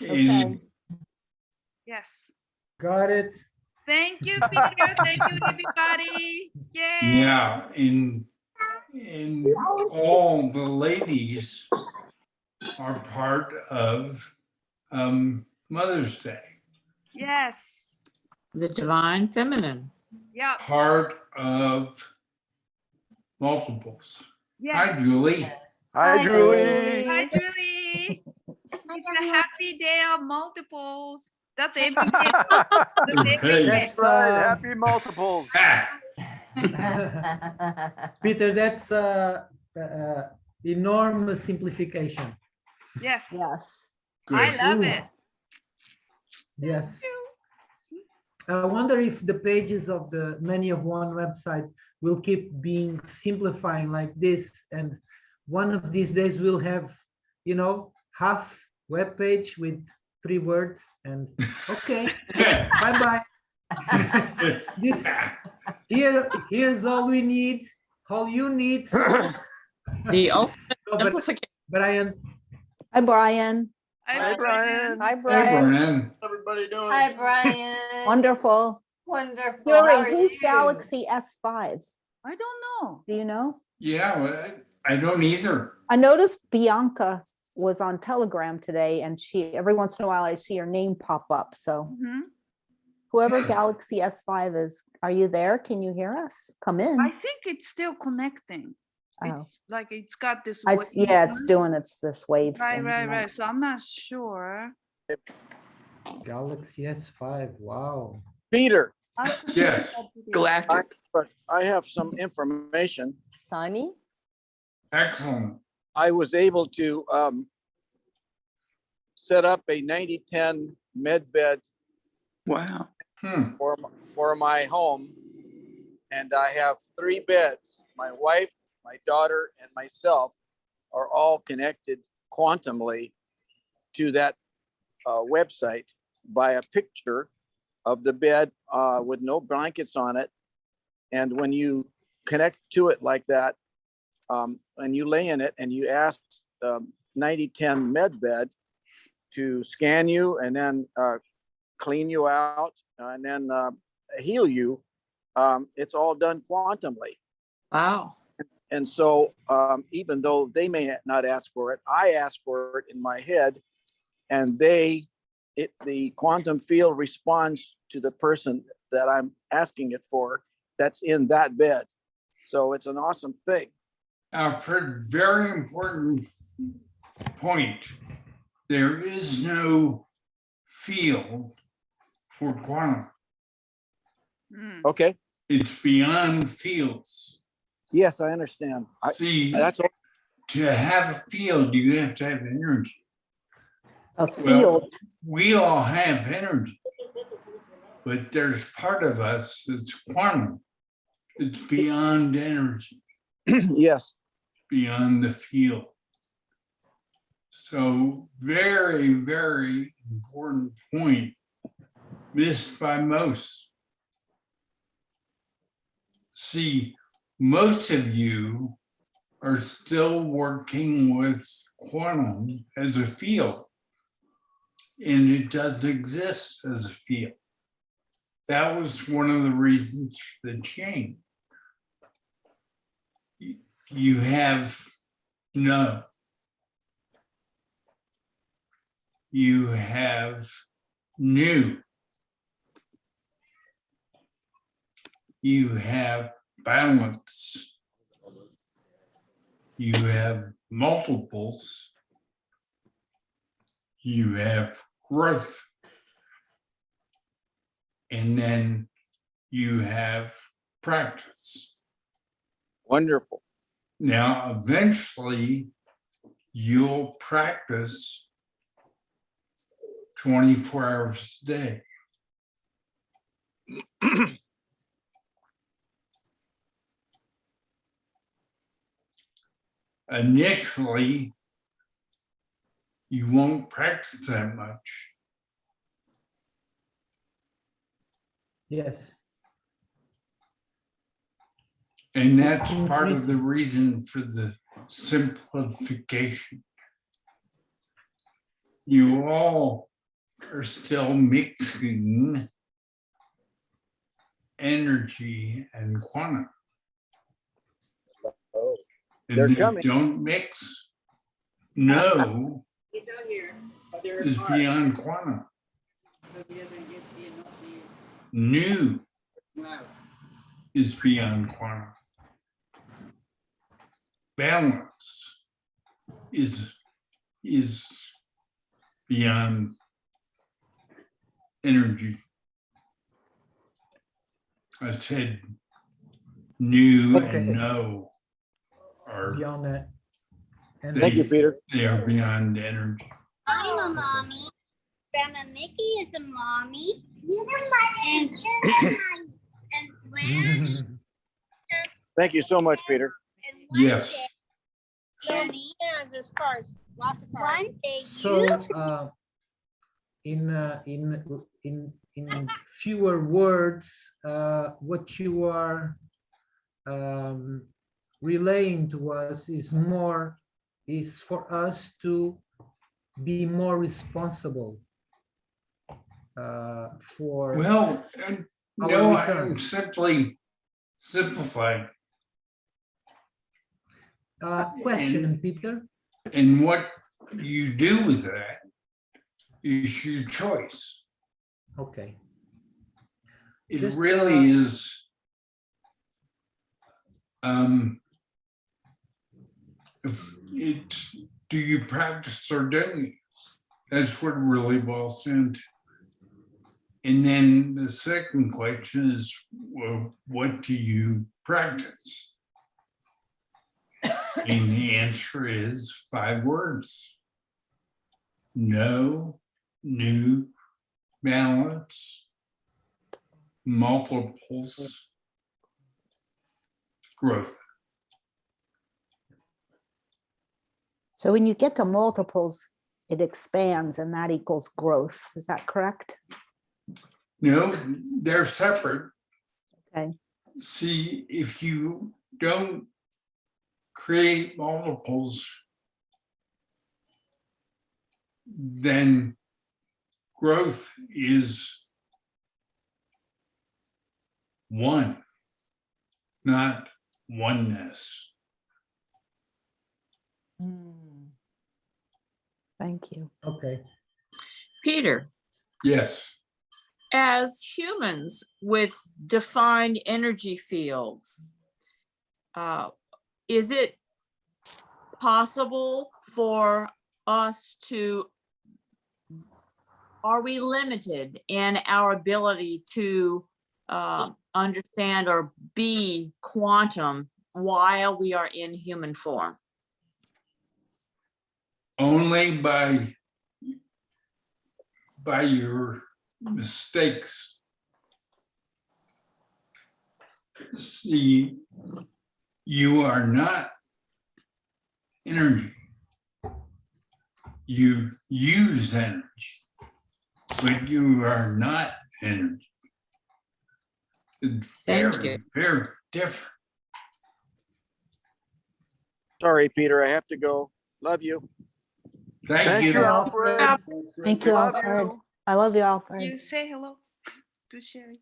Okay. Yes. Got it. Thank you, Peter. Thank you, everybody. Yay. Yeah, and all the ladies are part of Mother's Day, Yes. The divine feminine. Yep. part of multiples. Yes. Hi, Julie. Hi, Julie. Hi, Julie. It's a happy day of multiples. That's every day. That's every Hey. day. That's right. Happy multiples. Ah, Peter, that's enormous simplification. Yes. Yes. I good. love Ooh. it. Yes. I wonder if the pages of the many of one website will keep being simplifying like this, and one of these days we'll have, you know, half web page with 3 words and okay, bye bye. This here's all we need, all you need. The ultimate No, but simplification. Brian, Hi, Brian. Hi, Brian. Hi, Hey, Brian. Brian. Everybody doing? Hi, Brian. Wonderful. Wonderful. How Yuri, are who's you? Galaxy S5? I don't know. Do you know? Yeah, well, I don't either. I noticed Bianca was on Telegram today, and she every once in a while I see her name pop up. So Mhm. whoever Hmm. Galaxy S5 is, are you there? Can you hear us? Come in. I think it's still connecting. Oh. It's like it's got this. Yeah, it's wave. doing this wave Right, thing. right, right. So I'm not sure. Galaxy S5, wow. Peter, Yes. Galactic. I have some information. Sunny? Excellent. I was able to set up a 90-10 med bed Wow. Hmm. for my home. And I have 3 beds. My wife, my daughter, and myself are all connected quantumly to that website by a picture of the bed with no blankets on it. And when you connect to it like that, and you lay in it and you ask 90-10 med bed to scan you and then clean you out and then heal you, it's all done quantumly. Wow. And so even though they may not ask for it, I ask for it in my head, and the quantum field responds to the person that I'm asking it for that's in that bed. So it's an awesome thing. Alfred, very important point. There is no field for quantum. Mm. Okay. It's beyond fields. Yes, I understand. See, That's all. to have a field, you have to have energy. A Well, field. we all have energy, but there's part of us that's quantum. It's beyond energy, Yes. beyond the field. So very, very important point, missed by most. See, most of you are still working with quantum as a field, and it doesn't exist as a field. That was one of the reasons for the change. You have no. You have new. You have balance. You have multiples. You have growth. And then you have practice. Wonderful. Now, eventually, you'll practice 24 hours a day. Initially, you won't practice that much. Yes. And that's part of the reason for the simplification. you all are still mixing energy and quantum. Oh, And They're they coming. don't mix. No is beyond quantum. New is beyond quantum. Balance is beyond energy. I said new Okay. and no are Beyond that. And Thank you, Peter. they are beyond energy. I'm a mommy. Grandma Mickey is a mommy. And Granny Thank you so much, Peter. and one Yes. day, Annie, Yeah, there's cars, lots of cars. one day you So, in fewer words, what you are relaying to us is for us to be more responsible for Well, Our no, return. I'm simply simplifying. question, Peter. And what you do with that is your choice. Okay. It Just, really is. It's, do you practice or don't you? That's what it really boils down to. And then the second question is, well, what do you practice? And the answer is 5 words. No, new, balance, multiples, growth. So when you get to multiples, it expands and that equals growth. Is that correct? No, they're separate. Okay. See, if you don't create multiples, then growth is 1, not oneness. Thank you. Okay. Peter, Yes. as humans with defined energy fields, is it possible for us to, are we limited in our ability to understand or be quantum while we are in human form? Only by your mistakes. See, you are not energy. You use energy, but you are not energy. It's Thank very, you. very different. Sorry, Peter, I have to go. Love you. Thank you. Alfred. Thank you, Love Alfred. you. I love you, Alfred. You say hello to Sherry.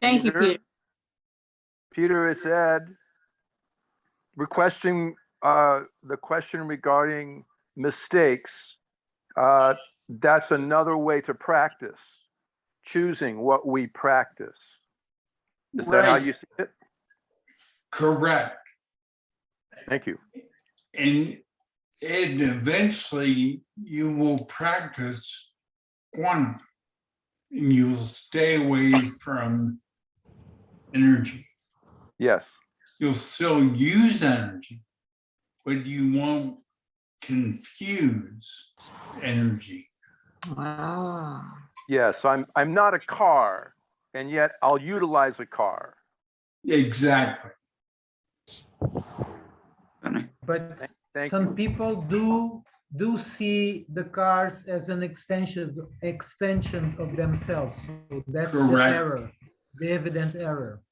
Thank you, Peter. Peter, it's Ed. Requesting the question regarding mistakes. That's another way to practice, choosing what we practice. Is that how Right. you see it? Correct. Thank you. And eventually you will practice quantum and you will stay away from energy. Yes. You'll still use energy, but you won't confuse energy. Wow. Yes, I'm not a car, and yet I'll utilize a car. Exactly. Funny. But Thank some you. people do see the cars as an extension of themselves. So that's the Correct. error, the evident error.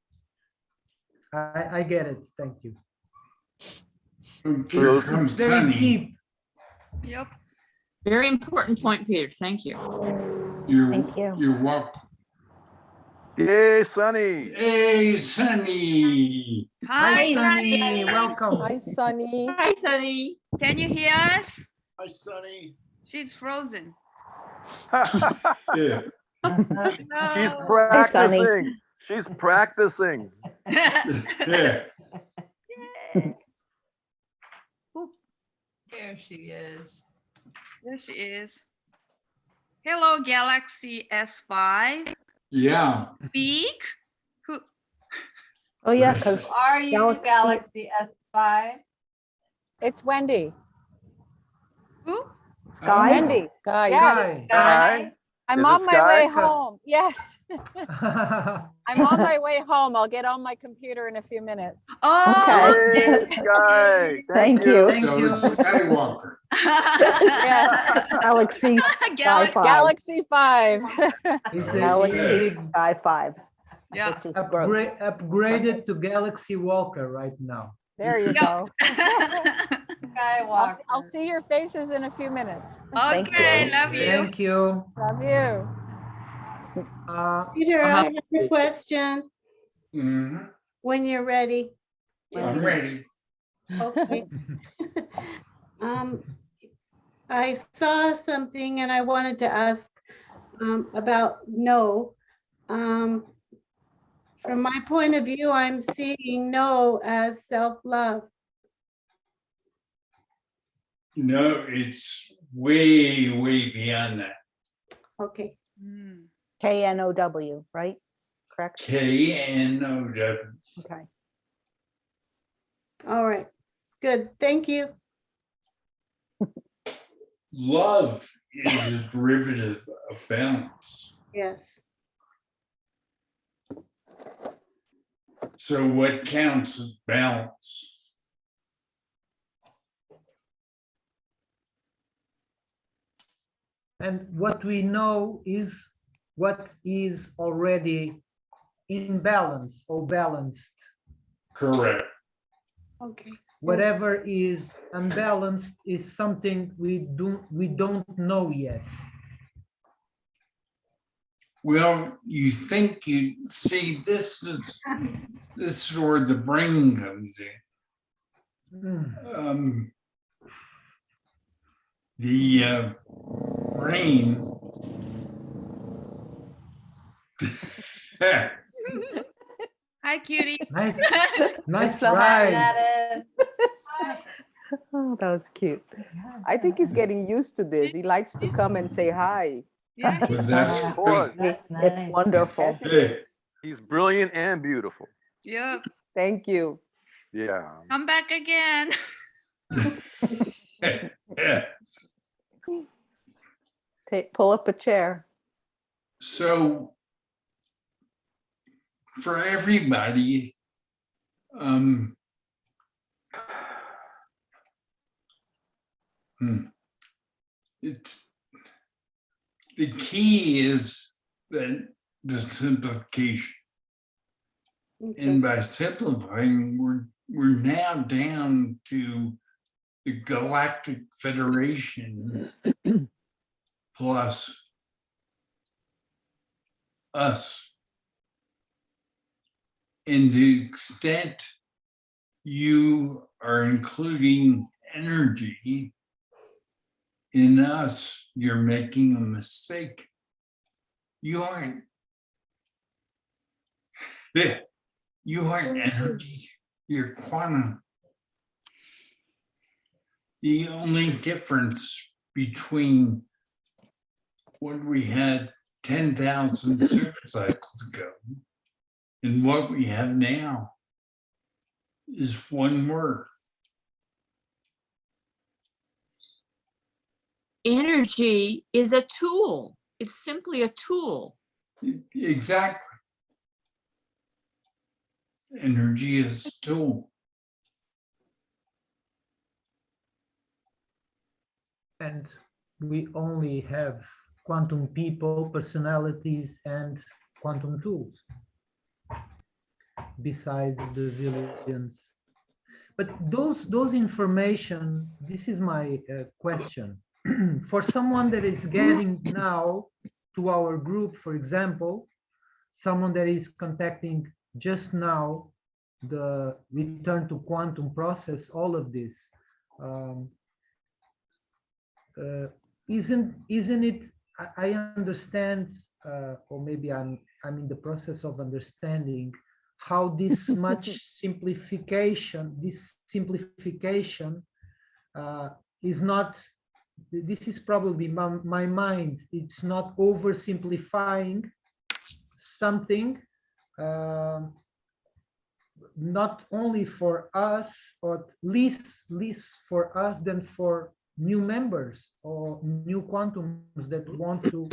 I get it. Thank you. Here It's comes very Sunny. deep. Yep. Very important point, Peter. Thank you. Thank you. You're welcome. Yay, Sunny. Hey, Sunny. Hi, Hi, Sunny. Sunny. Welcome. Hi, Sunny. Hi, Sunny. Can you hear us? Hi, Sunny. She's frozen. Yeah. She's No. practicing. She's practicing. Yeah. Oop, There she is. there she is. Hello, Galaxy S5. Yeah. Speak. Who? Oh, yeah, because Are you Galaxy- Galaxy S5? It's Wendy. Who? Sky. Wendy. Guy. Yeah, Hi. I'm Is it on my Sky? way home. Yes, I'm on my way home. I'll get on my computer in a few minutes. Oh, Okay. Yay, Sky. Thank you. Thank So you. it's Skywalker. Yeah, Galaxy Sky 5. Galaxy 5. It's Galaxy Sky 5. Yeah. Which is growth. upgraded to Galaxy Walker right now. There you go. Skywalker. I'll see your faces in a few minutes. Thank Okay, you. love you. Thank you. Love you. Peter, I have a question Mhm. when you're ready. I'm ready. Okay. I saw something and I wanted to ask about no. From my point of view, I'm seeing no as self-love. No, it's way, way beyond that. Okay, Mm. KNOW, right? Correct? KNOW. Okay. all right, good, thank you. Love is a derivative of balance. Yes, So what counts as balance? And what we know is what is already in balance or balanced. Correct. okay. Whatever is unbalanced is something we don't know yet. Well, you think you see this is where the brain comes in. Hmm. The brain Hi, cutie. Nice, nice Hi, ride. Gladys. Oh, that was cute. I think he's getting used to this. He likes to come and say hi. Yeah. Well, that's Of course. great. It's wonderful. Yes, it Yeah. is. He's brilliant and beautiful. Yep. Thank you. Yeah. Come back again. Yeah. Pull up a chair. So for everybody, it's the key is that the simplification. And by simplifying, we're now down to the Galactic Federation plus us. And to the extent you are including energy in us, you're making a mistake. You aren't. You aren't energy, you're quantum. The only difference between what we had 10,000 super cycles ago and what we have now is one word. Energy is a tool. It's simply a tool. Exactly. Energy is a tool. And we only have quantum people, personalities, and quantum tools, besides the zillions. But those information, this is my question. For someone that is getting now to our group, for example, someone that is contacting just now the return to quantum process, all of this, isn't it, I understand, or maybe I'm in the process of understanding how this much simplification is not, this is probably my mind, it's not oversimplifying something, not only for us, or least for us than for new members or new quantums that want to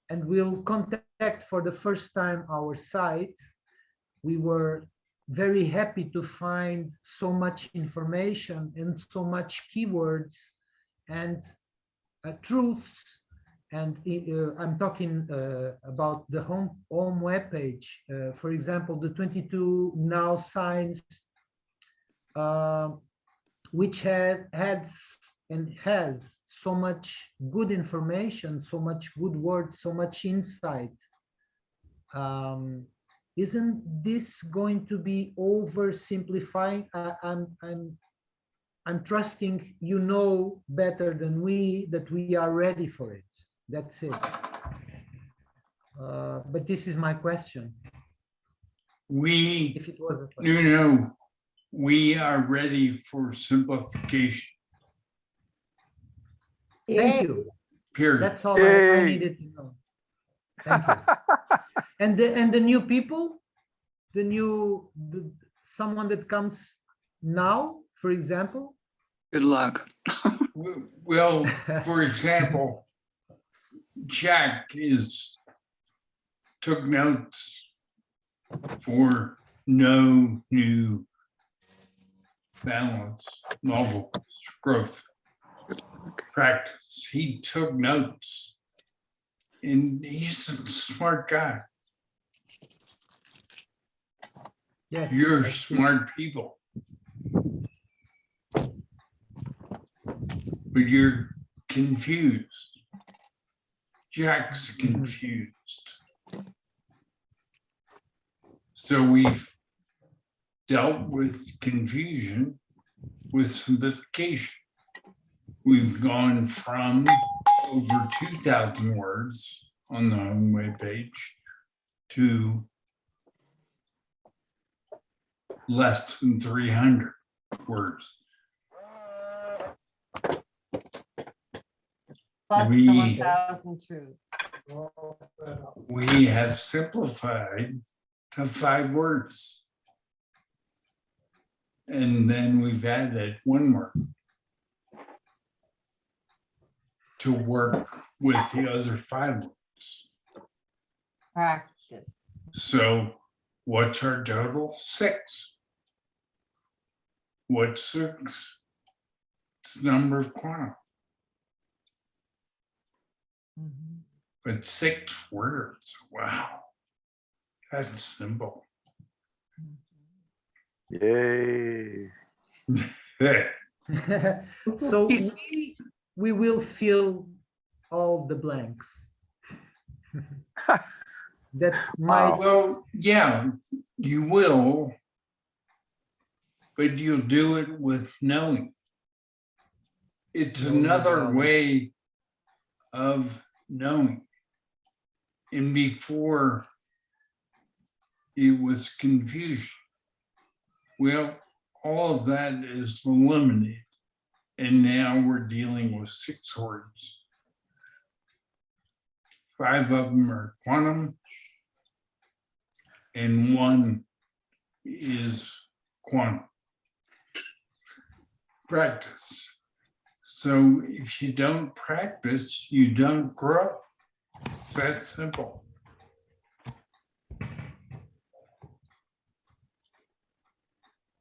and will contact for the first time our site. We were very happy to find so much information and so much keywords and truths. And I'm talking about the home webpage. For example, the 22 now signs, which has and has so much good information, so much good words, so much insight. Isn't this going to be oversimplifying? I'm trusting you know better than we that we are ready for it. That's it. But this is my question. If it was a question. No, we are ready for simplification. Thank you. Period. That's all I needed to know. Thank you. And the new people, someone that comes now, for example. Good luck. Well, for example, Jack took notes for no new balance, novel growth practice. He took notes, and he's a smart guy. Yes, you're smart people, but you're confused. Jack's confused. So we've dealt with confusion with simplification. We've gone from over 2,000 words on the home webpage to less than 300 words. Plus the 1,000 truths. We have simplified to 5 words. And then we've added 1 word to work with the other 5 words. Practice. So what's our total? 6. What's 6? It's the number of quantum. But 6 words, wow, that's simple. Yay. So we will fill all the blanks. That's my... Well, yeah, you will, but you'll do it with knowing. It's another way of knowing. And before it was confusion. Well, all of that is eliminated. And now we're dealing with 6 words. 5 of them are quantum, and 1 is quantum. Practice. So if you don't practice, you don't grow. It's that simple.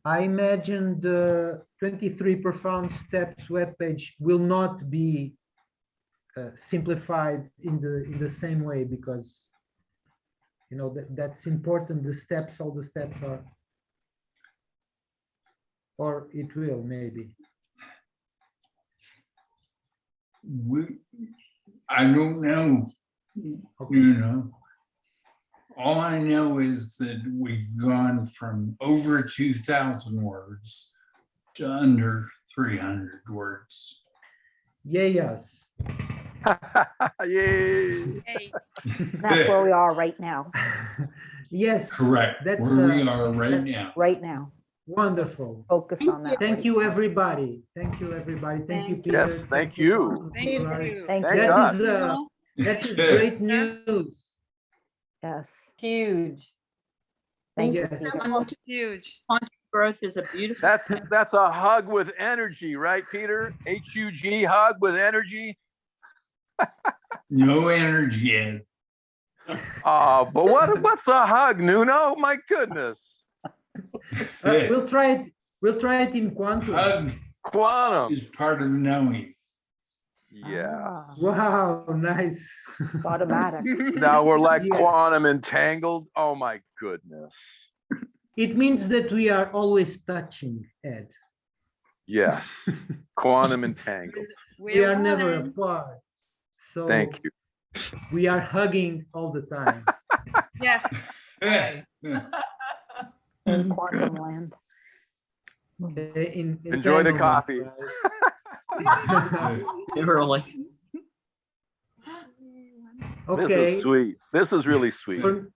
I imagine the 23 Profound Steps webpage will not be simplified in the same way, because you know that's important. The steps, all the steps are. or it will maybe. I don't know, you know. All I know is that we've gone from over 2,000 words to under 300 words. Yes. Yay. Hey, That's where we are right now, Yes. Correct, That's where we are right that- now. right now. Wonderful. Focus on that. Thank right you, now. everybody. Thank you, everybody. Thank you, Peter. Yes, thank you. Quantum thank Solar. you. Thank Thank you. God. That is great news. Yes. Huge. Thank you, Yes. Peter. Huge. Quantum growth is a beautiful thing. That's a hug with energy, right, Peter? HUG, hug with energy. No energy in. Oh, but what's a hug, Nuno? My goodness. We'll try it. We'll try it in quantum. Hug Quantum. is part of knowing. Yeah. Ah, Wow, nice. it's automatic. Now we're like Yeah. quantum entangled. Oh my goodness. It means that we are always touching, Ed. Yes. Quantum entangled. We are We're never one. apart. So Thank you. we are hugging all the time. Yes. Right. In quantum land. In Enjoy the entanglement, coffee. right? Early. This Okay. is sweet. This is really sweet. For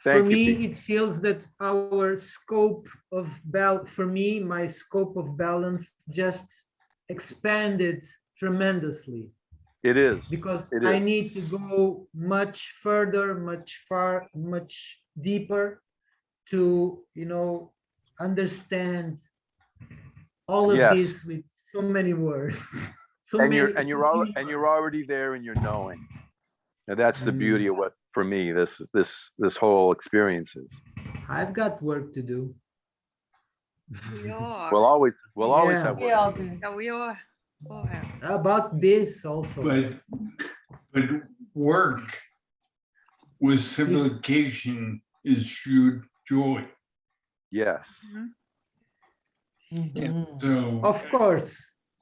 Thank you, me, Pete. it feels that our scope of my scope of balance just expanded tremendously, It is. because It I is. need to go much further, much deeper to, understand all of Yes. this with so many words. so And many, so few you're already there and you're knowing. Now that's the beauty of what, for me, this whole experience is. I've got work to do. We are. We'll always Yeah. have We work. all do. Yeah, we are. All have. About this also. But work with simplification is joy. Yes. Mhm. So Of course.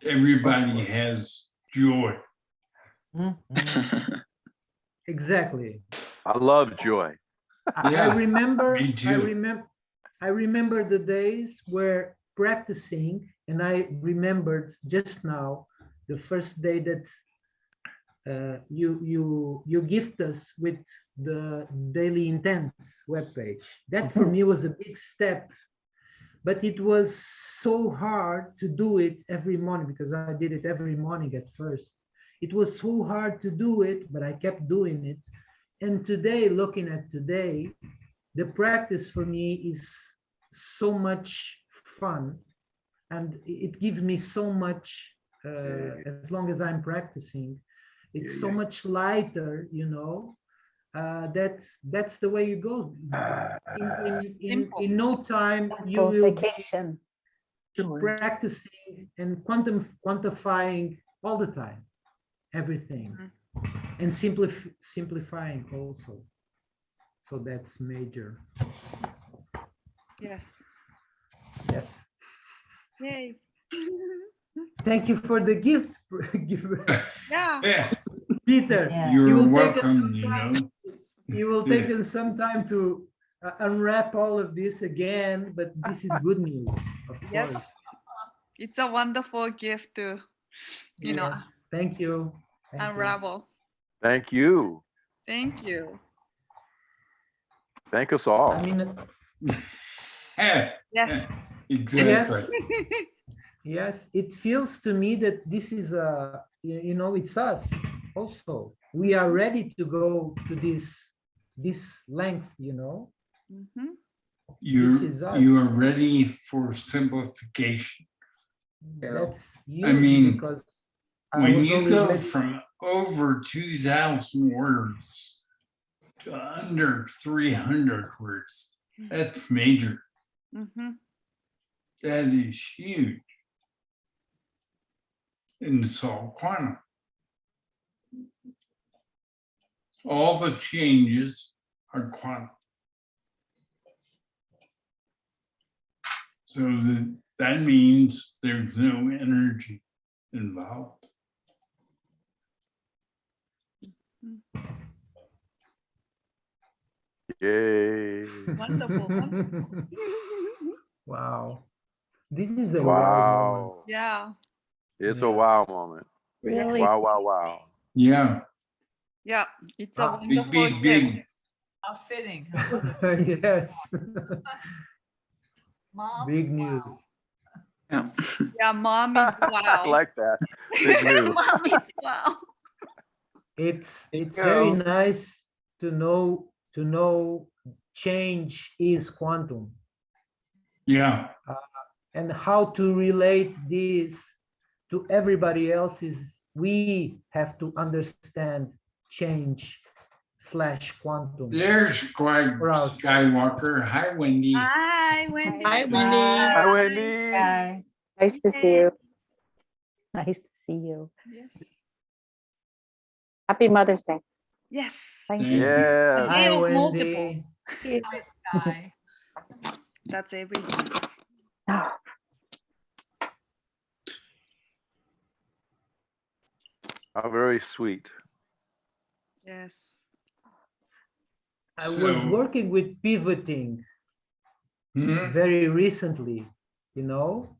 everybody has joy. Mhm. Exactly. I love joy. I Yeah, remember, me too. I remember the days where practicing, and I remembered just now the first day that you gift us with the Daily Intents webpage. That for me was a big step, but it was so hard to do it every morning, because I did it every morning at first. It was so hard to do it, but I kept doing it. And today, looking at today, the practice for me is so much fun, and it gives me so much, as long as I'm practicing, it's so much lighter, that's the way you go. In no time, you will be Simplification. practicing and quantifying all the time, everything, and simplifying also. So that's major. Yes. Yes. Yay. Thank you for the gift, Yeah. Yeah, Peter. Yeah. You you're will take us welcome, some you time. know. You will take us some time to unwrap all of this again, but this is good news, of Yes. course. It's a wonderful gift to, Yes. Thank you. Thank you. unravel. Thank you. Thank you. Thank us all. I mean, Yes. Exactly. yes, it feels to me that this is it's us also. We are ready to go to this length, Mhm. You are ready for simplification. That's I huge, mean, because I when was you only go ready. from over 2,000 words to under 300 words, that's major. Mhm. That is huge. And it's all quantum. All the changes are quantum. So that means there's no energy involved. Yay. Wonderful, wonderful. Wow. This is a wow moment. Wow. Yeah, It's a Yeah. wow moment. Really? Wow, wow, wow. Yeah, yeah, it's a Ah, big, wonderful big, gift. big. How fitting. Yes. Mom? Big news. Wow. Yeah. Yeah, mom is I wow. like that. Big news. Mom is wow. It's you very go. nice to know change is quantum Yeah, and how to relate this to everybody else is we have to understand change / quantum. there's Greg For us. Skywalker. Hi, Wendy. Hi, Wendy. Hi, Wendy. Hi, Wendy. Bye. Nice to see you. Nice to see you. Yes. Happy Mother's Day. Yes. Thank Thank you. you. Yes. Hi, Day of Wendy. multiples. Hi, Sky. That's every day. How very sweet. Yes. I was So- working with pivoting Hmm? very recently, you know.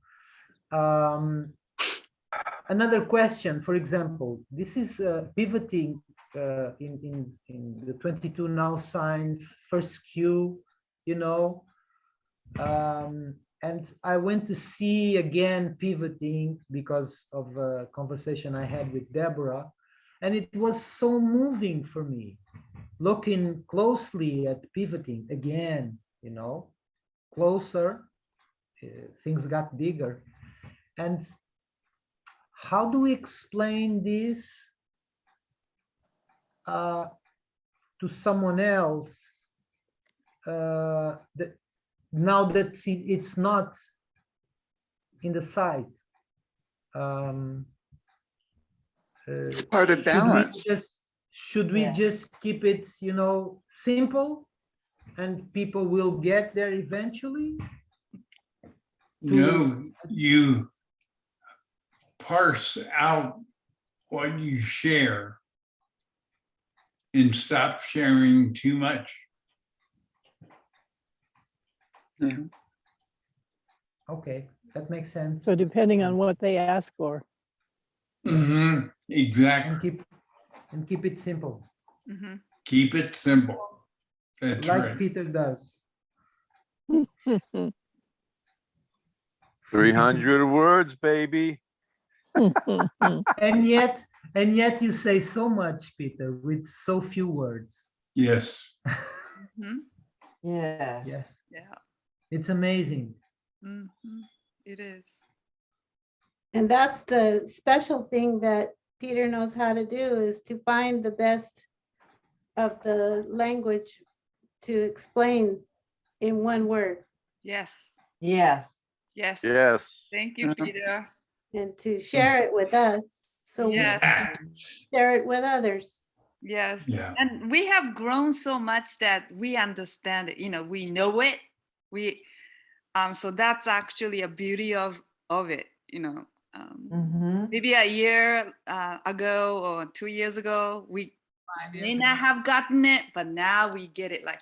Another question, for example, this is pivoting in the 22 now signs, first Q, you know. And I went to see again pivoting because of a conversation I had with Deborah, and it was so moving for me, looking closely at pivoting again, you know, closer, things got bigger. And how do we explain this to someone else that now that it's not in the site? It's part of balance. Should we Yeah. just keep it, you know, simple, and people will get there eventually? No, you parse out what you share and stop sharing too much. Yeah. Okay, that makes sense. So depending on what they ask for. Mhm, exactly. And keep it simple, Mm-hmm. Keep it simple. That's like right. Peter does. 300 words, baby. And yet you say so much, Peter, with so few words. Yes. Mm-hmm. Yes. Yes, Yeah. it's amazing. Mm-hmm. It is. And that's the special thing that Peter knows how to do, is to find the best of the language to explain in one word Yes. Yes. Yes. Yes. Thank you, Peter. and to share it with us. So we Yes. can share it with others. Yes. Yeah. And we have grown so much that we understand it, you know, we know it. So that's actually a beauty of it, you know. Maybe a year ago or 2 years ago, we 5 years may ago. not have gotten it, but now we get it like,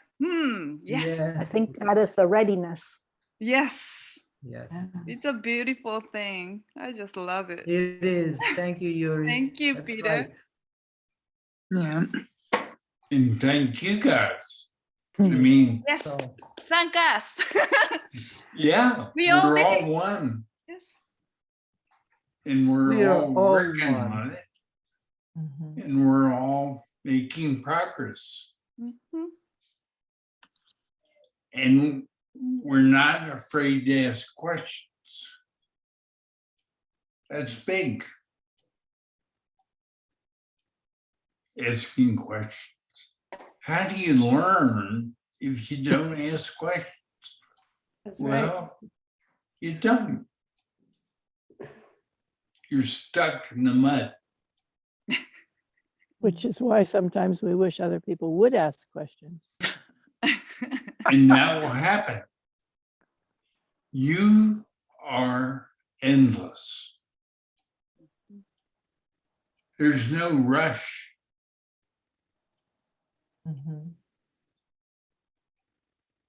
yes, I think that is the readiness. yes. Yes, It's a beautiful thing. I just love it. it is. Thank you, Yuri. Thank you, That's Peter. right. Yeah. And thank you guys. I mean, Yes, So, thank us. yeah, We all we're did all it. one. Yes. And We we're are all all working one. on it. And we're all making progress. Mhm. And we're not afraid to ask questions. That's big. Asking questions. How do you learn if you don't ask questions? That's right. Well, you don't. You're stuck in the mud. Which is why sometimes we wish other people would ask questions. And that will happen. You are endless. There's no rush.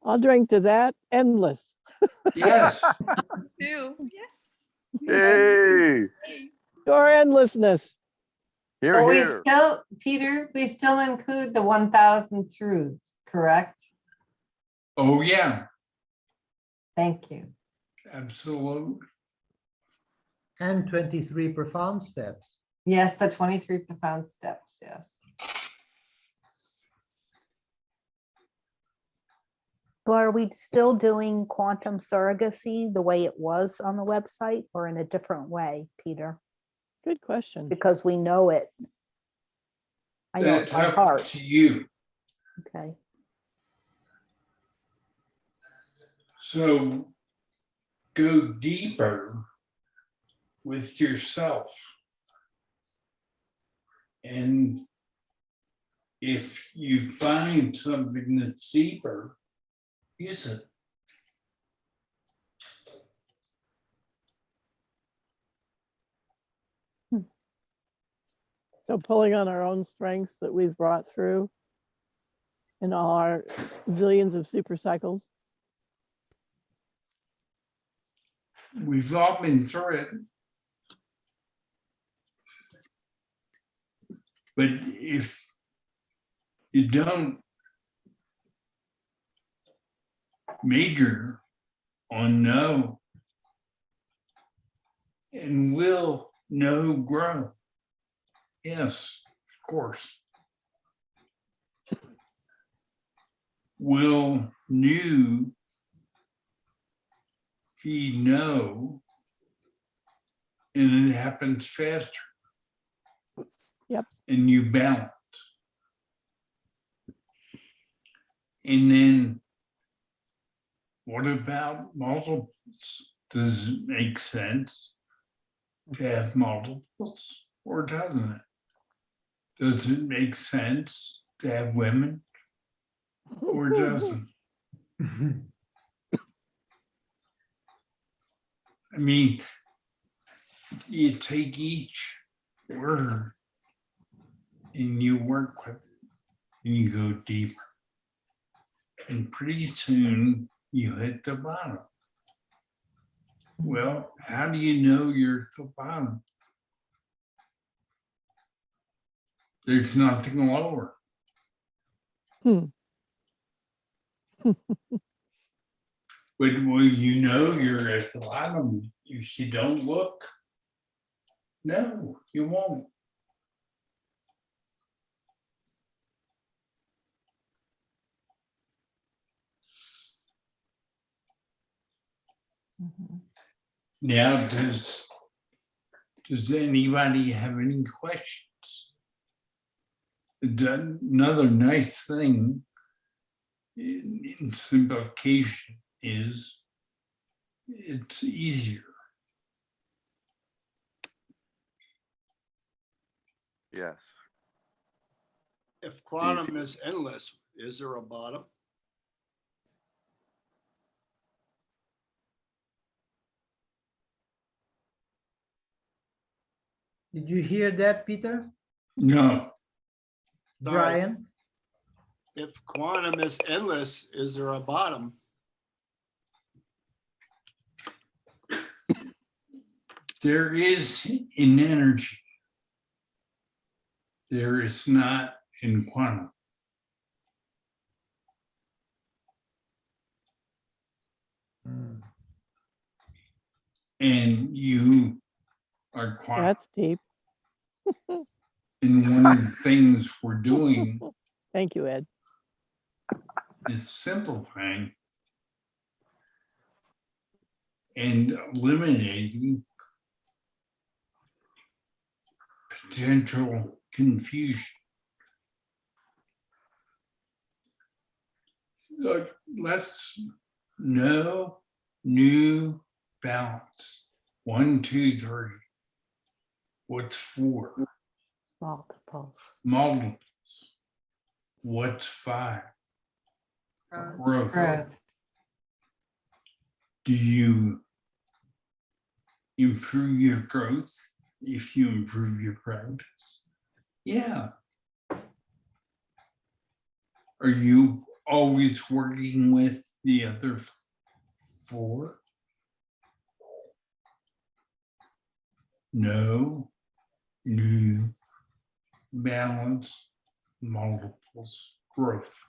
I'll drink to that. Endless. Yes. Yes. Hey, Your endlessness. here, But we here. still, Peter, we still include the 1,000 truths, correct? Oh, yeah, Thank you. absolutely. And 23 profound steps. Yes, the 23 profound steps, yes. So are we still doing quantum surrogacy the way it was on the website or in a different way, Peter? Good question. Because we know it. I know it That's by up heart. to you. Okay. So go deeper with yourself. And if you find something that's deeper, use it. So pulling on our own strengths that we've brought through in all our zillions of super cycles. We've all been through it. But if you don't major on no, and will no grow? Yes, of course. Will new feed no, and it happens faster? Yep. And you balance. And then what about multiples? Does it make sense to have multiples, or doesn't it? Does it make sense to have women, or doesn't? I mean, you take each word and you work with it and you go deeper. And pretty soon you hit the bottom. Well, how do you know you're at the bottom? There's nothing lower. But will you know you're at the bottom if you don't look? No, you won't. Now, does anybody have any questions? Another nice thing in simplification is it's easier. Yes. If quantum is endless, is there a bottom? Did you hear that, Peter? No. Brian? If quantum is endless, is there a bottom? There is in energy. There is not in quantum. And you are quantum. That's deep. And one of the things we're doing Thank you, Ed. is simplifying and eliminating potential confusion. Look, let's know new balance. 1, 2, 3. What's 4? Multiples. Multiples. What's 5? Growth. Growth. Do you improve your growth if you improve your practice. Yeah. Are you always working with the other 4? No, new, balance, multiples, growth.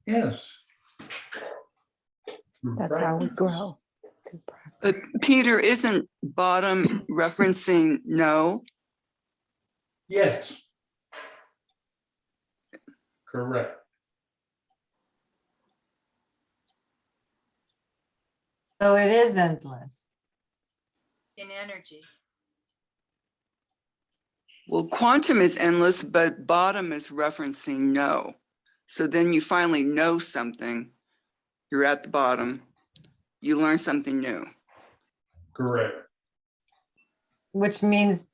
Yes. Through That's how we practice. grow. Peter, isn't bottom referencing no? Yes. Correct. So it is endless. In energy. Well, quantum is endless, but bottom is referencing no. So then you finally know something. You're at the bottom. You learn something new. Correct. Which means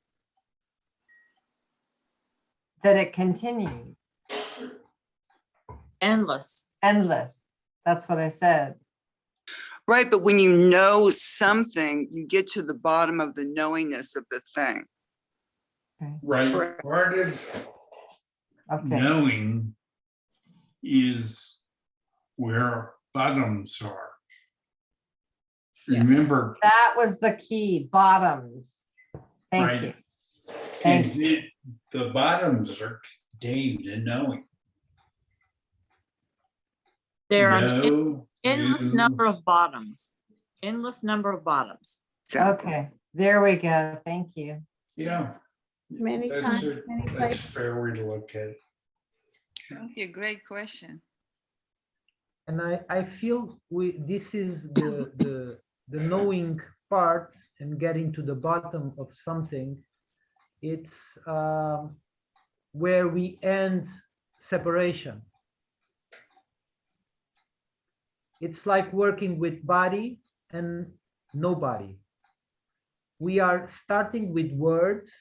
that it continues. Endless. Endless. That's what I said. Right, but when you know something, you get to the bottom of the knowingness of the thing. Right. Part of knowing is where bottoms are. Remember, That was the key, bottoms. Thank right? you. Thank And the bottoms are contained in knowing. There are No, endless you- number of bottoms. Endless number of bottoms. Okay, there we go. Thank you. Yeah. Many That's times, many that's a places. fair way to look at it. Thank you. Great question. And I feel this is the knowing part and getting to the bottom of something. It's where we end separation. It's like working with body and nobody. We are starting with words,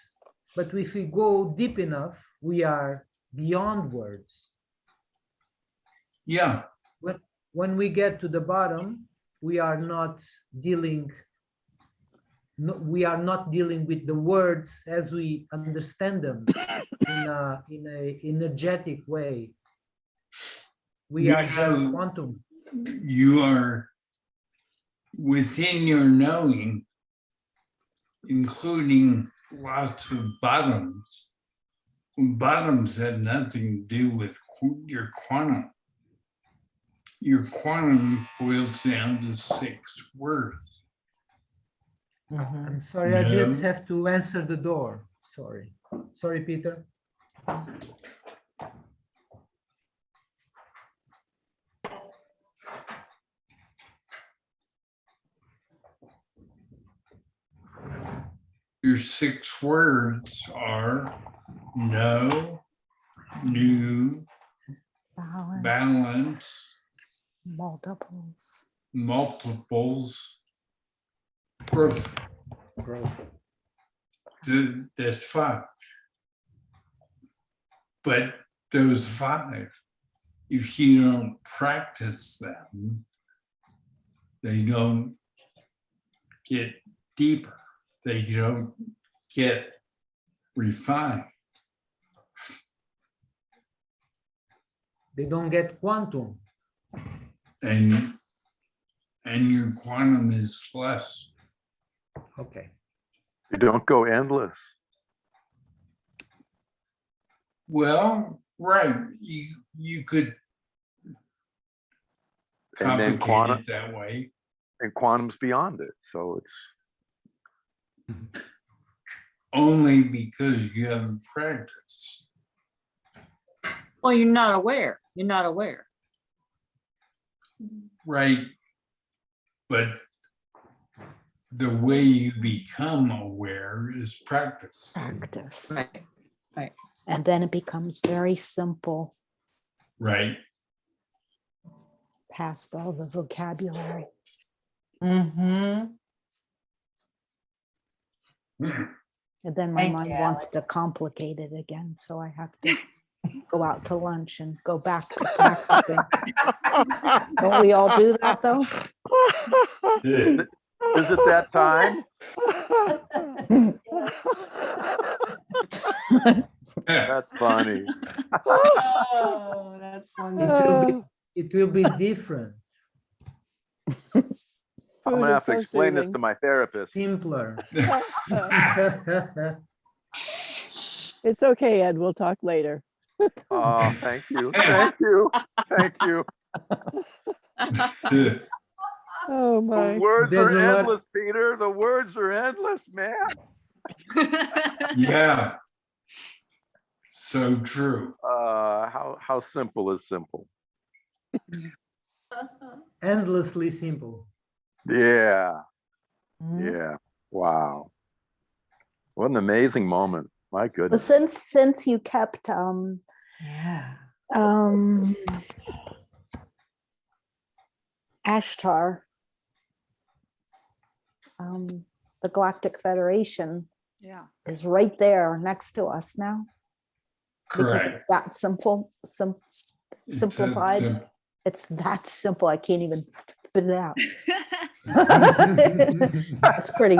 but if we go deep enough, we are beyond words. Yeah. When we get to the bottom, we are not dealing with the words as we understand them in a energetic way. We are just quantum. You are within your knowing, including lots of bottoms. Bottoms had nothing to do with your quantum. Your quantum boils down to 6 words. I'm sorry, I just have to answer the door. Sorry, Peter. Your 6 words are no, new, balance, multiples, multiples, growth. That's 5. But those 5, if you don't practice them, they don't get deeper. They don't get refined. They don't get quantum. And your quantum is less. Okay. You don't go endless. Well, right. You could And then complicate it that way. And quantum's beyond it. So it's only because you haven't practiced. Well, you're not aware. You're not aware. Right. But the way you become aware is practice. Practice. Right. Right. And then it becomes very simple. Right. Past all the vocabulary. Mm-hmm. And then my Thank mind you, wants to complicate it again. So I have to go out to lunch and go back to practicing. Don't we all do that though? Is it that time? That's funny. Oh, that's funny. It will be different, I'm Food gonna is have to so explain this soothing. to my therapist. simpler. It's okay, Ed. We'll talk later. Oh, thank you. Thank you. Thank you. Oh The my. words There's are a lot- endless, Peter. The words are endless, man. Yeah. So true. How simple is simple? Endlessly simple. Yeah. Yeah. Wow. What an amazing moment. My Well, goodness. since you kept Yeah. Ashtar, the Galactic Federation Yeah. is right there next to us now. Because Correct. it's that simple, It's that simplified. simple. It's that simple. I can't even spit it out. That's pretty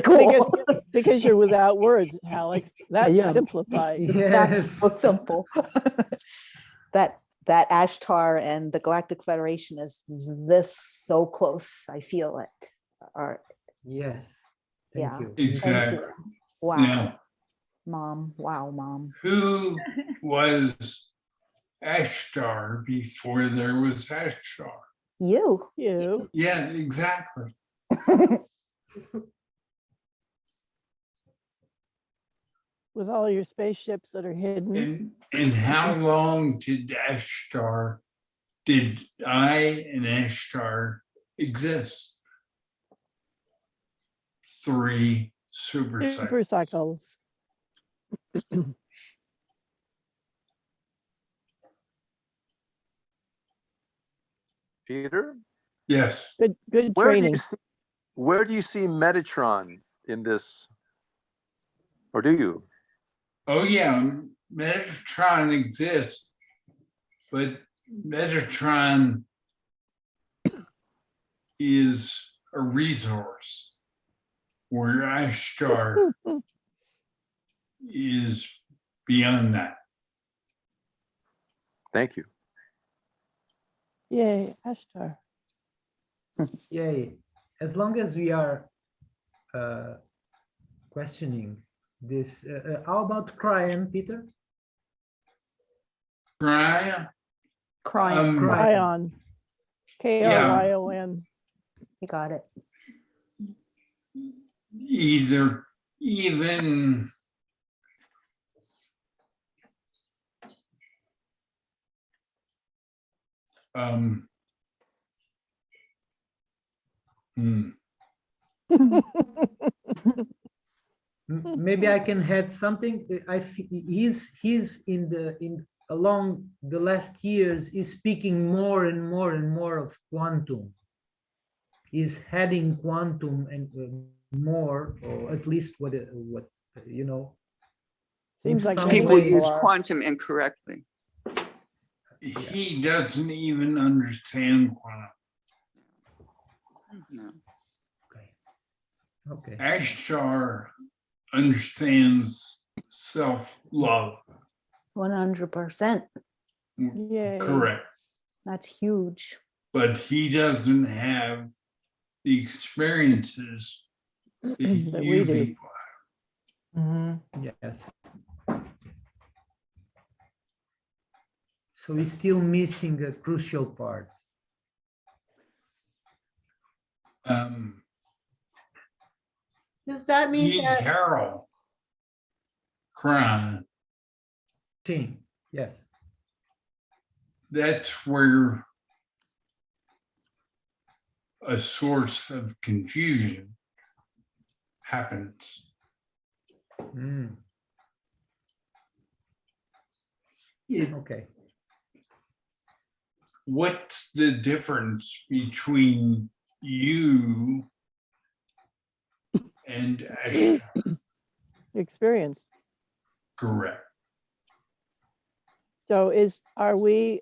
cool. Because you're without words, Alex. That's Yeah. simplified. That's so simple. that Ashtar and the Galactic Federation is this so close. I feel it. Or Yes. Thank yeah. you. Thank you. Exactly. Wow. Now, Mom. Wow, Mom. who was Ashtar before there was Ashtar? You. Yeah, exactly. With all your spaceships that are hidden. And how long did I and Ashtar exist? 3 super cycles. Super cycles. Peter? Yes. Good Where do training. you see, where do you see Metatron in this? Or do you? Oh yeah, Metatron exists, but Metatron is a resource where Ashtar is beyond that. Thank you. Yay, Ashtar. Yay. As long as we are questioning this, how about Cryon, Peter? Cryon? Cryon. Cryon. Kryon. You got it. Even Maybe I can add something. He's along the last years is speaking more and more and more of quantum. He's heading quantum and more, or at least what you know. Seems like some People way- use quantum incorrectly. he doesn't even understand quantum. No. Okay. Ashtar understands self-love. 100%. Yay. Correct. That's huge. But he doesn't have the experiences that That you we do. people Yes. So he's still missing a crucial part. Does that mean He that Carol crying. Yes. That's where a source of confusion happens. Okay. What's the difference between you and Ashtar? Experience. Correct. So are we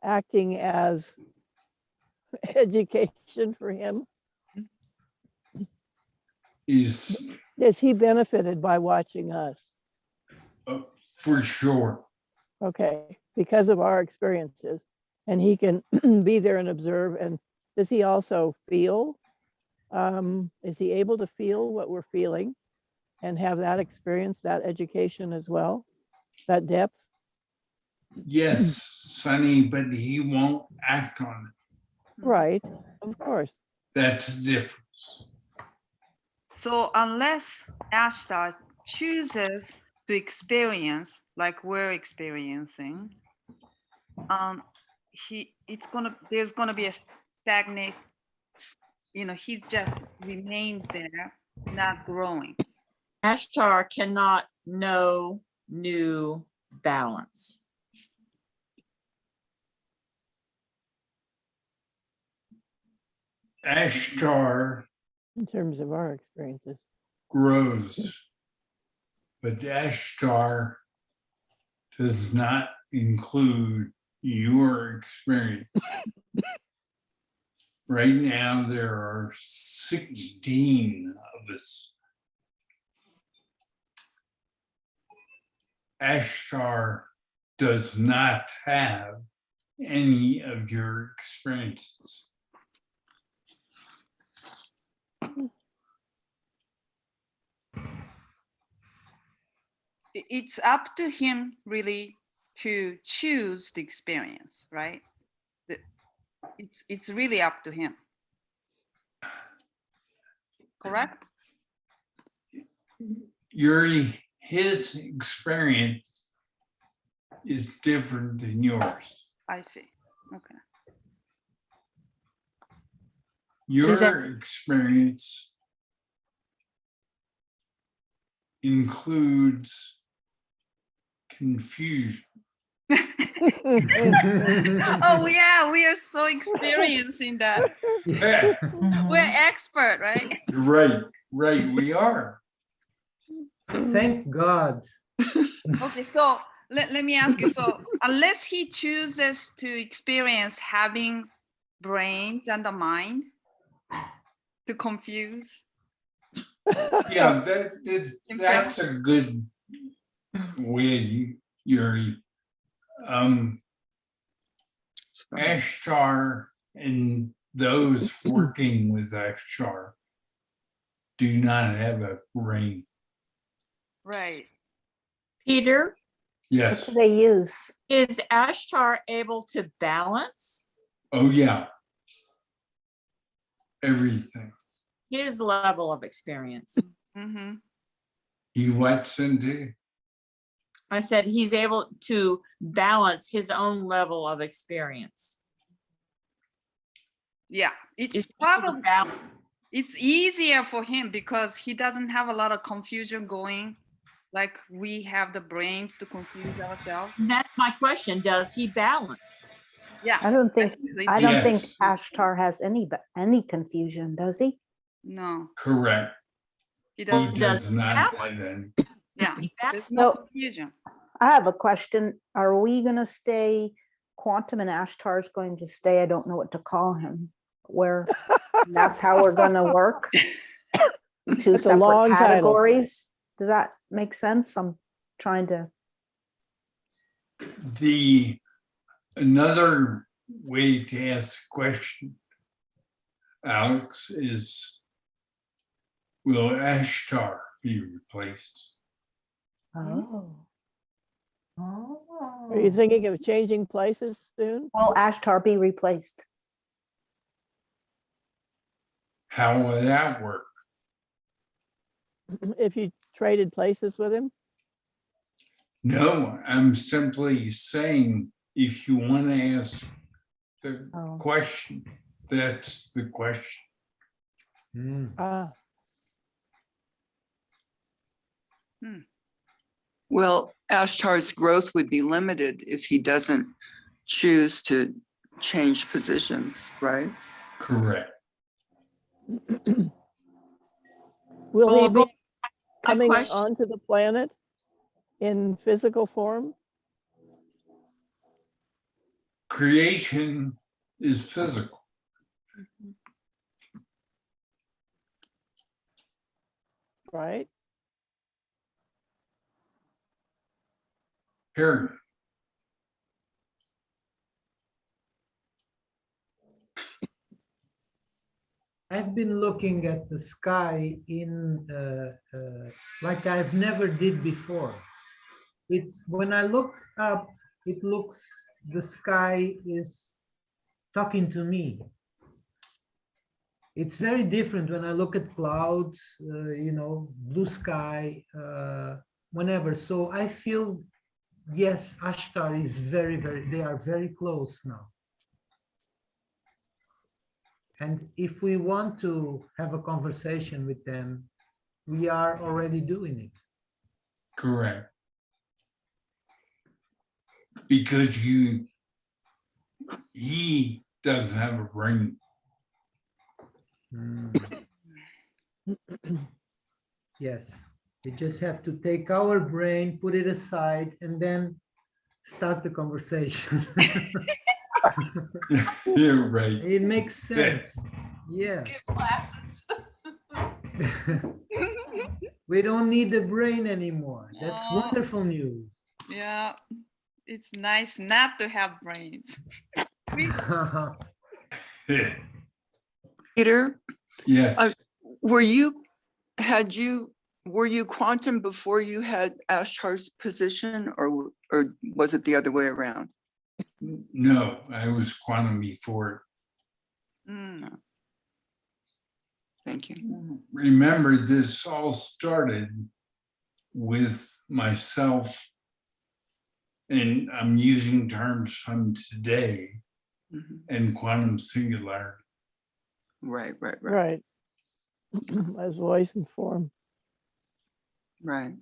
acting as education for him? Is Is he benefited by watching us? for sure. Okay, because of our experiences, and he can be there and observe. And does he also feel? Is he able to feel what we're feeling and have that experience, that education as well, that depth? Yes, Sonny, but he won't act on it. Right, of course. That's the difference. So unless Ashtar chooses to experience like we're experiencing, there's gonna be a stagnant, he just remains there, not growing. Ashtar cannot know new balance. Ashtar In terms of our experiences. grows, but Ashtar does not include your experience. Right now, there are 16 of us. Ashtar does not have any of your experiences. It's up to him really to choose the experience, right? It's really up to him. Correct? Yuri, his experience is different than yours. I see. Okay. Your experience includes confusion. Oh yeah, we are so experienced in that. Yeah. We're expert, right? Right, we are. Thank God. Okay, so let me ask you. So unless he chooses to experience having brains and a mind to confuse. Yeah, that's a good way, Yuri. Ashtar and those working with Ashtar do not have a brain. Right. Peter, Yes. What do they use? is Ashtar able to balance Oh, yeah. Everything. his level of experience? Mm-hmm. He wants into. I said he's able to balance his own level of experience. Yeah, it's probably it's easier for him because he doesn't have a lot of confusion going. Like we have the brains to confuse ourselves. That's my question. Does he balance? Yeah. I don't think Yes. Ashtar has any confusion, does he? No. Correct. He He doesn't. does not have any. Yeah. There's no So confusion. I have a question. Are we going to stay Quantum and Ashtar is going to stay? I don't know what to call him. Where that's how we're going to work. Two That's a long separate title. categories. Does that make sense? I'm trying to. Another way to ask the question, Alex, is will Ashtar be replaced? Oh. Are you thinking of changing places soon? Will Ashtar be replaced? How will that work? If you traded places with him? No, I'm simply saying if you want to ask the question, that's the question. Well, Ashtar's growth would be limited if he doesn't choose to change positions, right? Correct. Will he Well, be coming question- onto the planet in physical form? Creation is physical. Right? Period. I've been looking at the sky in like I've never did before. It's when I look up, it looks, the sky is talking to me. It's very different when I look at clouds, you know, blue sky, whenever. So I feel, yes, Ashtar is they are very close now. And if we want to have a conversation with them, we are already doing it. Correct. Because he doesn't have a brain. Yes, we just have to take our brain, put it aside, and then start the conversation. You're right. It makes sense. Yes. Glasses. We don't need the brain anymore. That's No. wonderful news. Yeah, it's nice not to have brains. Peter, Yes. were you quantum before you had Ashtar's position, or was it the other way around? No, I was quantum before. Thank you. Remember, this all started with myself, and I'm using terms from today, and quantum singularity. Right. Right. As voice and form. Right.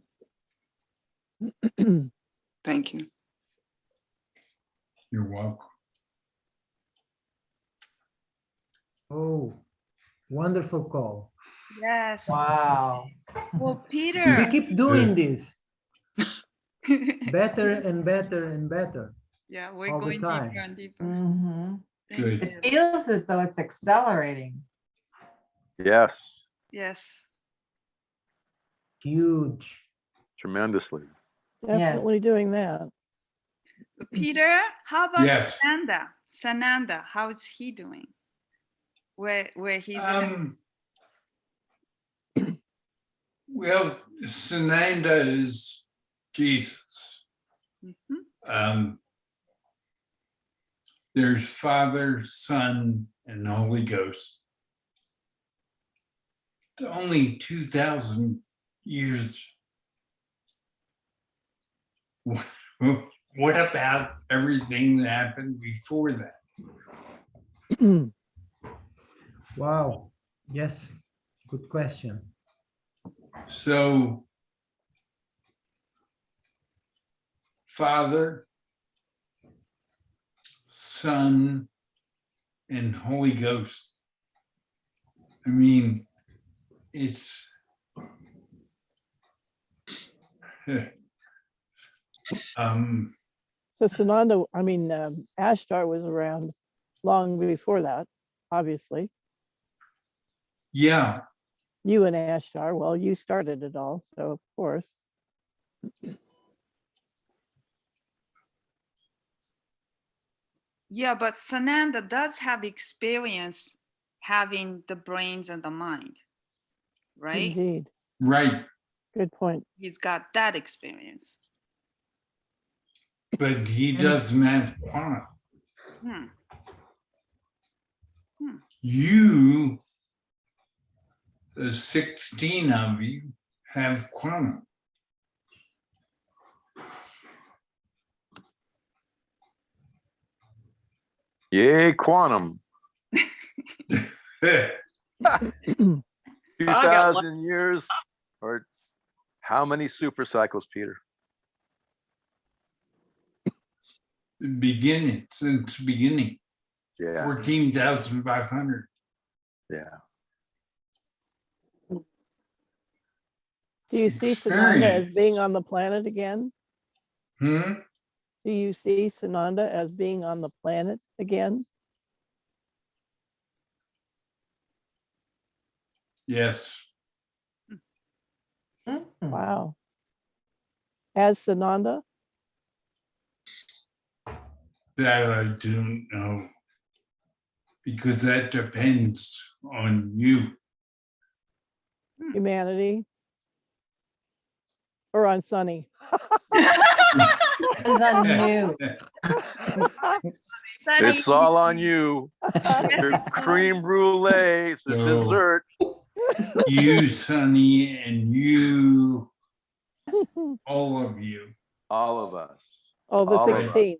Thank you. You're welcome. Oh, wonderful call. Yes. Wow. Well, We Peter. keep doing this. Better and better and better. Yeah, we're all the going time. deeper and deeper. Thank Good. you. It feels as though it's accelerating. Yes, Yes. Huge. tremendously. Definitely doing that. Peter, how about Yes. Sananda, how is he doing? Where he's at? Well, Sananda is Jesus. There's Father, Son, and Holy Ghost. It's only 2,000 years. What about everything that happened before that? Wow. Yes. Good question. So, Father, Son, and Holy Ghost. I mean, it's So Sananda, Ashtar was around long before that, obviously. yeah. You and Ashtar, well, you started it all, so of course. Yeah, but Sananda does have experience having the brains and the mind, right? Indeed. Right. Good point. He's got that experience. But he doesn't have quantum. You, the 16 of you, have quantum. Yay, quantum. 2,000 years, or how many super cycles, Peter? The beginning, since the beginning. Yeah. 14,500. Yeah. Do you see Sananda as being on the planet again? Hmm? Do you see Sananda as being on the planet again? Yes, Wow. As Sananda? that I don't know. Because that depends on you. Humanity? Or on Sunny? It's on you. It's all on you. Your creme brulee, it's a So- dessert. You, Sonny, and you, all of you. All of us. Oh, the All of us. 16th.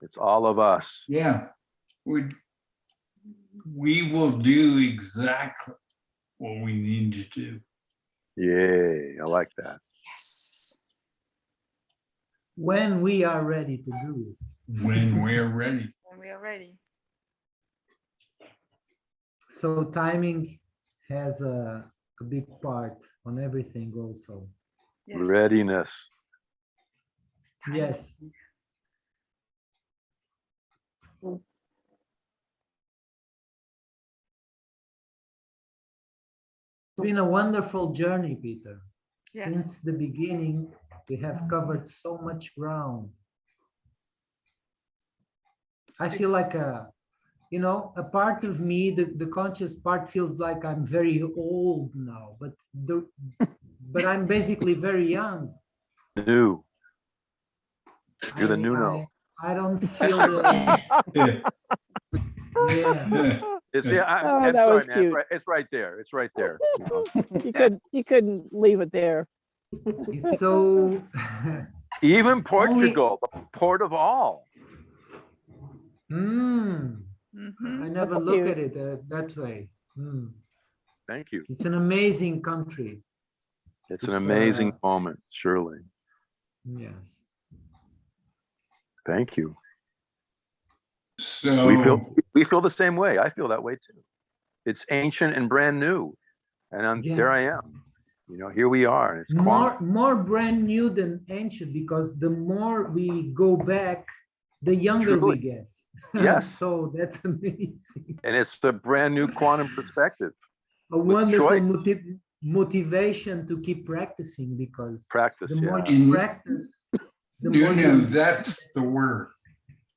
It's all of us. Yeah, we will do exactly what we need to do. Yay, I like that. When we are ready to do it. When we're ready. When we are ready. So timing has a big part on everything also. Yes. Readiness. Yes. It's been a wonderful journey, Peter. Yeah. Since the beginning, we have covered so much ground. I feel like a part of me, the conscious part feels like I'm very old now, but I'm basically very young. New. You're the new no. I don't feel the, yeah. It's, yeah, Oh, I'm that sorry, was man. cute. It's right there. It's right there. You know. You couldn't leave it there. It's so Even Portugal, the port of all. Mhm. I never That's look cute. at it that way. Thank you. It's an amazing country. It's an amazing uh, moment, surely. Yes. Thank you. So We feel the same way. I feel that way too. It's ancient and brand new, and there I am. You know, here we are, and it's quantum. More brand new than ancient, because the more we go back, the younger we Truly. get. Yes. So that's amazing. And it's a brand new quantum perspective. A with wonderful choice. motivation to keep practicing, because Practice, the more yeah. you practice, the more No, you that's the word.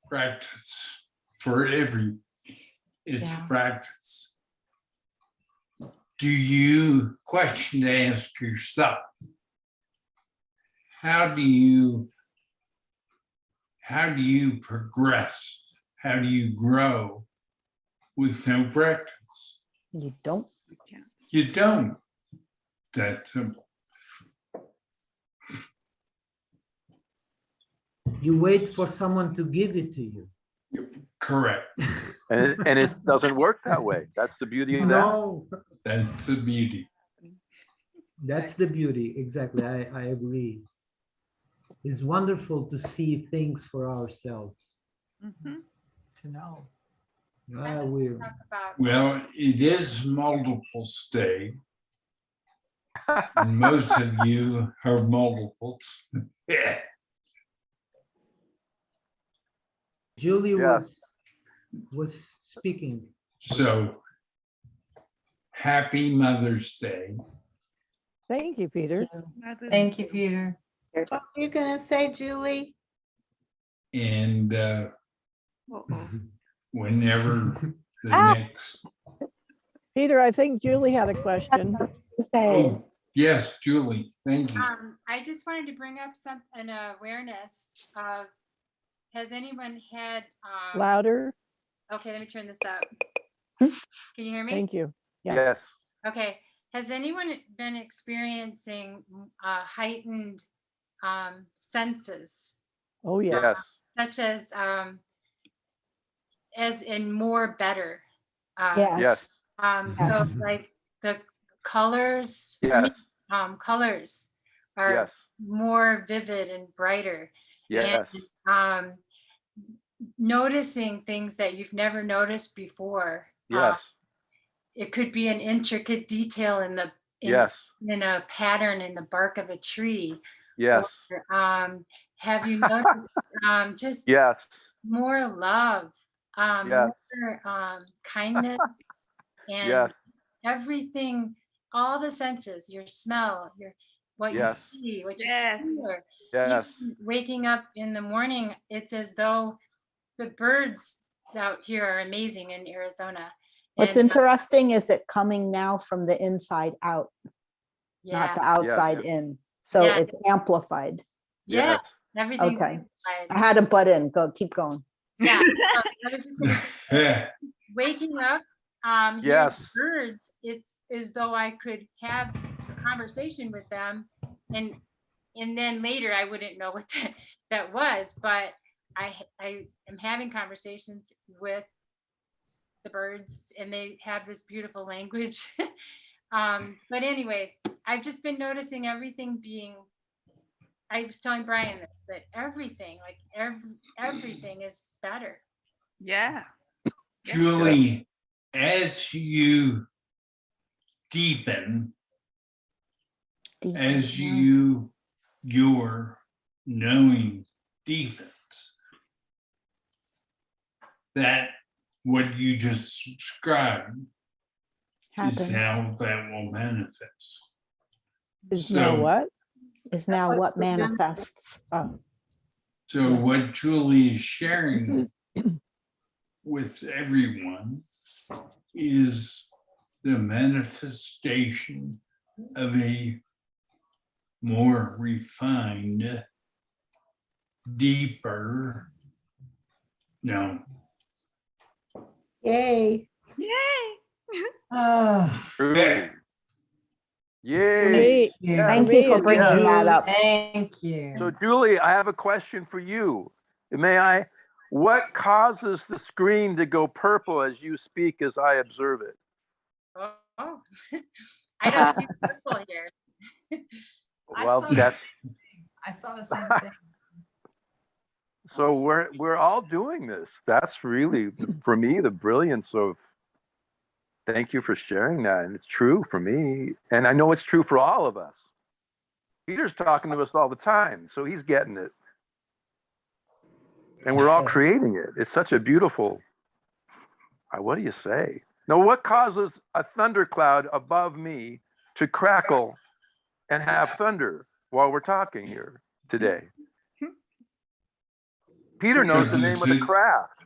Practice for it's practice. Do you question to ask yourself, how do you progress? How do you grow with no practice? You don't. You don't. That simple. you wait for someone to give it to you. Correct. And it doesn't work that way. That's the beauty of that. No, That's the beauty. that's the beauty. Exactly. I agree. It's wonderful to see things for ourselves. To know. I will. Well, it is multiple state. And most of you have multiples. Yeah. Julie Yes. was speaking. So happy Mother's Day. Thank you, Peter. Thank you, Peter. What are you gonna say, Julie? And whenever the next. Peter, I think Julie had a question. Oh, yes, Julie, thank you. I just wanted to bring up an awareness of, has anyone had Louder. okay, let me turn this up. Can you hear me? Thank you. Yeah. Yes. Okay. Has anyone been experiencing heightened senses, Oh, yeah. Yes. such as in more better? Yes. So like the colors, Yes. colors are Yes. more vivid and brighter. Yes. And noticing things that you've never noticed before. Yes. It could be an intricate detail in Yes. in a pattern in the bark of a tree. Yes. Or, have you noticed just Yes. more love, Yes. more kindness, and Yes. everything, all the senses, your smell, your what Yes. you see, what Yes. you hear. Yes. Even waking up in the morning, it's as though the birds out here are amazing in Arizona. What's And, interesting is it coming now from the inside out, not yeah, the outside in. So Yeah. it's amplified. yeah, Yes. everything's Okay. amplified. I had to butt in. Go, keep going. Yeah, I was just gonna say, Yeah. waking up, hearing the Yes. birds, it's as though I could have a conversation with them, and then later I wouldn't know what that was, but I am having conversations with the birds, and they have this beautiful language. But anyway, I've just been noticing everything being. I was telling Brian this, that everything, like everything is better. Yeah. Julie, as you deepen, as your knowing deepens, that what you just described is how that will manifest. Is now So- what? Is now what manifests. So what Julie is sharing with everyone is the manifestation of a more refined, deeper, no. Yay. Yay. Truly. Yay. Me. Yes. Thank you for Me, bringing yes. that up. Thank you. So Julie, I have a question for you. May I? What causes the screen to go purple as you speak as I observe it? Oh, I don't see the purple here. Well, that's I saw the same thing. so we're all doing this. That's really for me the brilliance of. Thank you for sharing that, and it's true for me, and I know it's true for all of us. Peter's talking to us all the time, so he's getting it, and we're all creating it. It's such a beautiful. What do you say? Now, what causes a thundercloud above me to crackle and have thunder while we're talking here today? Peter knows the name of the craft.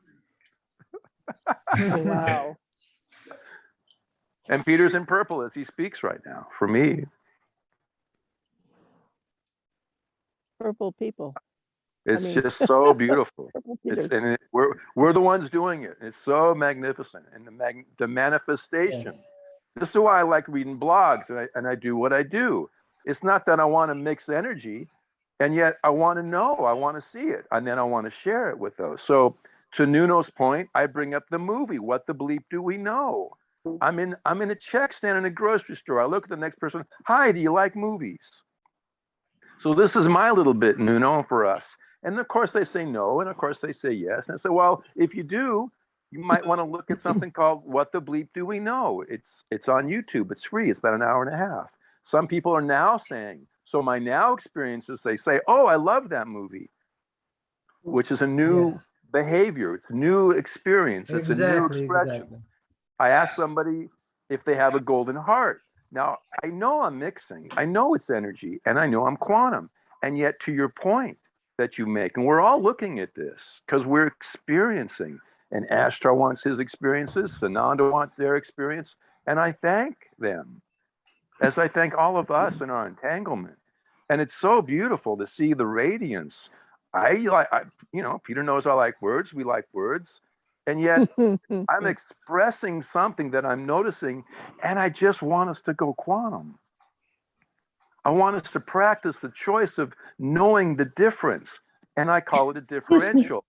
Wow. And Peter's in purple as he speaks right now, for me. Purple people. It's I mean- just so beautiful. Purple It's, Peters. and we're the ones doing it. It's so magnificent. And the manifestation. This is why I like reading blogs, and I do what I do. It's not that I want to mix energy, and yet I want to know, I want to see it, and then I want to share it with those. So to Nuno's point, I bring up the movie. What the bleep do we know? I'm in a check stand in a grocery store. I look at the next person. Hi, do you like movies? So this is my little bit, Nuno, for us. And of course they say no, and of course they say yes. And I say, well, if you do, you might want to look at something called What the Bleep Do We Know? It's on YouTube. It's free. It's about an hour and a half. Some people are now saying, so my now experiences, they say, oh, I love that movie, which is a new behavior. It's a new experience. It's a new expression. Exactly. I ask somebody if they have a golden heart. Now, I know I'm mixing. I know it's energy, and I know I'm quantum. And yet, to your point that you make, and we're all looking at this because we're experiencing. And Ashtar wants his experiences. Sananda wants their experience. And I thank them, as I thank all of us in our entanglement. And it's so beautiful to see the radiance. Peter knows I like words. We like words. And yet I'm expressing something that I'm noticing, and I just want us to go quantum. I want us to practice the choice of knowing the difference, and I call it a differential.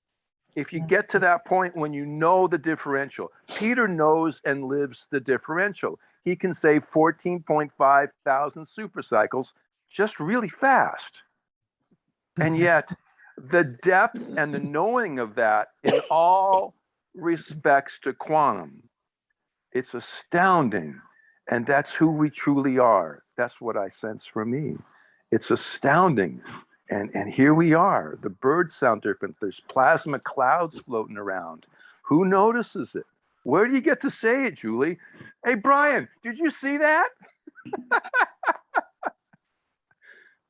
If you get to that point when you know the differential, Peter knows and lives the differential. He can say 14.5 thousand supercycles just really fast. And yet the depth and the knowing of that in all respects to quantum, it's astounding. And that's who we truly are. That's what I sense for me. It's astounding. And here we are. The birds sound different. There's plasma clouds floating around. Who notices it? Where do you get to say it, Julie? Hey, Brian, did you see that?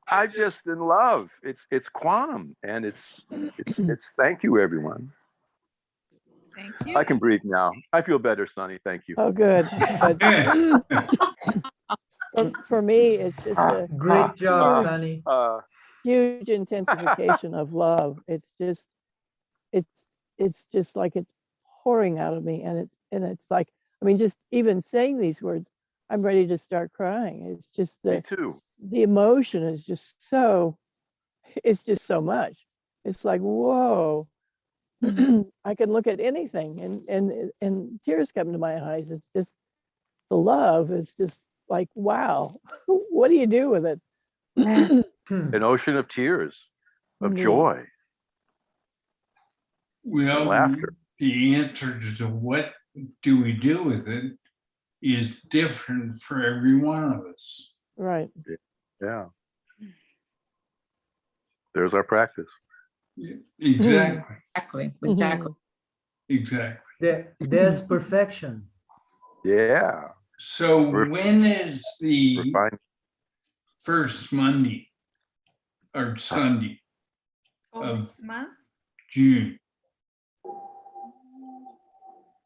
I'm just in love. It's quantum, and it's thank you, everyone. Thank you. I can breathe now. I feel better, Sonny. Thank you. Oh, good. Good. For me, it's just a Great job, huge, Sunny. huge intensification of love. It's just like it's pouring out of me, and it's like, I mean, just even saying these words, I'm ready to start crying. It's just Me too. the emotion is just so, it's just so much. It's like, whoa. I can look at anything and tears come to my eyes. It's just, the love is just like, wow. What do you do with it? An ocean of tears, of Indeed. joy, Well, laughter. the answer to what do we do with it is different for every one of us. Right. Yeah. There's our practice. Exactly. Exactly. Exactly. There's perfection. Yeah. So when is the Refined. first Monday or Sunday of This month? June?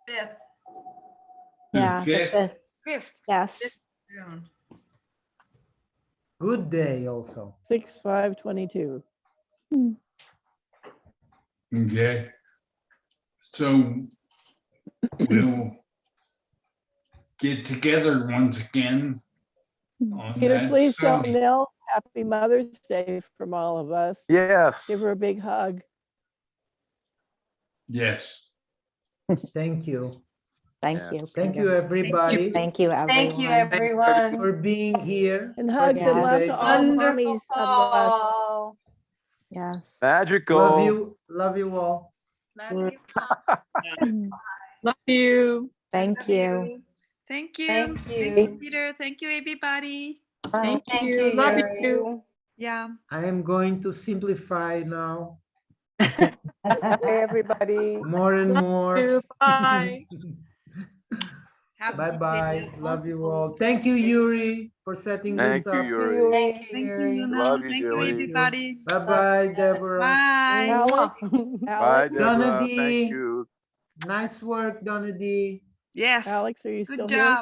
5th. Yeah, the 5th? 5th. 5th. Yes. June. Good day also. 6/5/22. Okay. So we'll get together once again on Peter, that please tell Sunday. Nell Happy Mother's Day from all of us. Yes. Give her a big hug. Yes. Thank you. Thank Yeah. you. Thank Peter. you, everybody, Thank you, everyone. Thank you, everyone. for being here. And hugs and love to participate. all Wonderful mommies. God bless. call. Yes. Magical. Love you all. Love you. Love you. Thank you. Thank you. Thank Thank you. you, Peter. Thank you, everybody. Thank Thank you. you, Love Yuri. you. Yeah. I am going to simplify now Hey, everybody. more and Love more. you. Bye. Have a Bye good bye. day. Love you Multiple. all. Thank you, Yuri, for setting Thank this you, up. Yuri. Thank you, Thank you, Yuri. Luna. Love you, Thank you, dearly. everybody. Bye bye, Deborah. Bye. Alec, Bye, Alex, Donna Deborah. D. Thank you. Nice work, Donna D. Yes. Alex, are you Good still here? job.